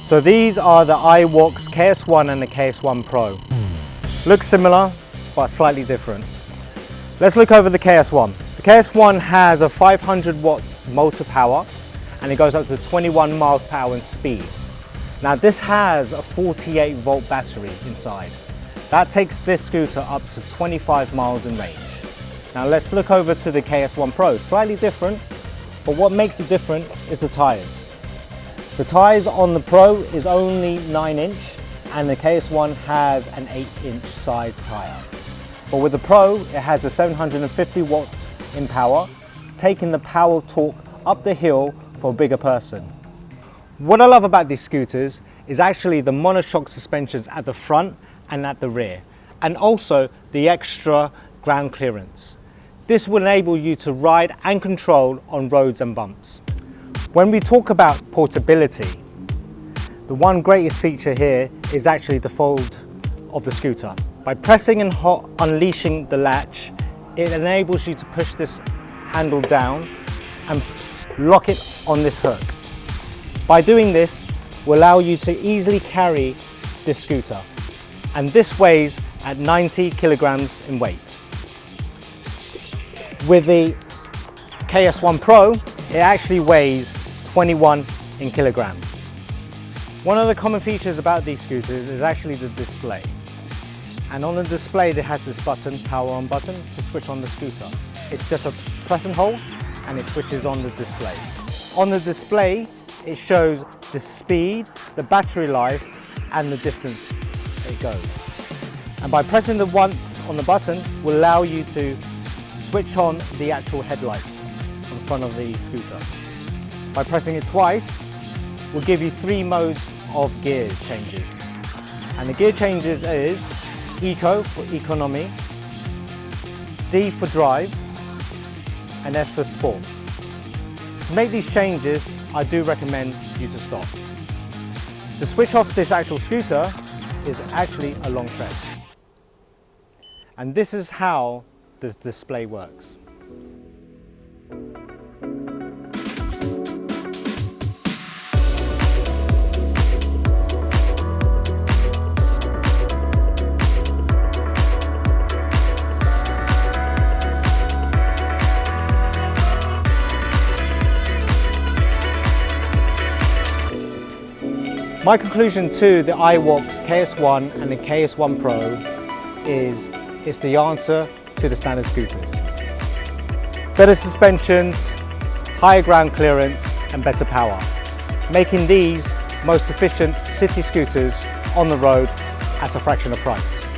So these are the iwalk's KS1 and the KS1 Pro. Look similar, but slightly different. Let's look over the KS1. The KS1 has a 500 watt motor power and it goes up to 21 miles per hour in speed. Now this has a 48 volt battery inside. That takes this scooter up to 25 miles in range. Now let's look over to the KS1 Pro. Slightly different, but what makes it different is the tyres. The tyres on the Pro is only 9-inch and the KS1 has an 8-inch size tyre. But with the Pro, it has a 750 watts in power, taking the power torque up the hill for a bigger person. What I love about these scooters is actually the monoshock suspensions at the front and at the rear, and also the extra ground clearance. This will enable you to ride and control on roads and bumps. When we talk about portability, the one greatest feature here is actually the fold of the scooter. By pressing and unleashing the latch, it enables you to push this handle down and lock it on this hook. By doing this, will allow you to easily carry this scooter. And this weighs at 90 kilograms in weight. With the KS1 Pro, it actually weighs 21 in kilograms. One of the common features about these scooters is actually the display. And on the display, there has this button, power on button, to switch on the scooter. It's just a press and hold, and it switches on the display. On the display, it shows the speed, the battery life, and the distance it goes. And by pressing the once on the button, will allow you to switch on the actual headlights on front of the scooter. By pressing it twice, will give you 3 modes of gear changes. And the gear changes is Eco for economy, D for drive, and S for sport. To make these changes, I do recommend you to stop. To switch off this actual scooter is actually a long press. And this is how the display works. My conclusion to the iwalk's KS1 and the KS1 Pro is it's the answer to the standard scooters. Better suspensions, higher ground clearance and better power, making these most efficient city scooters on the road at a fraction of price.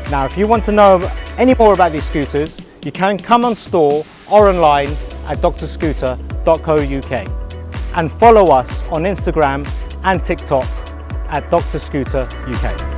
Now if you want to know any more about these scooters, you can come on store or online at drscooter.co.uk and follow us on Instagram and TikTok at Dr. Scooter UK.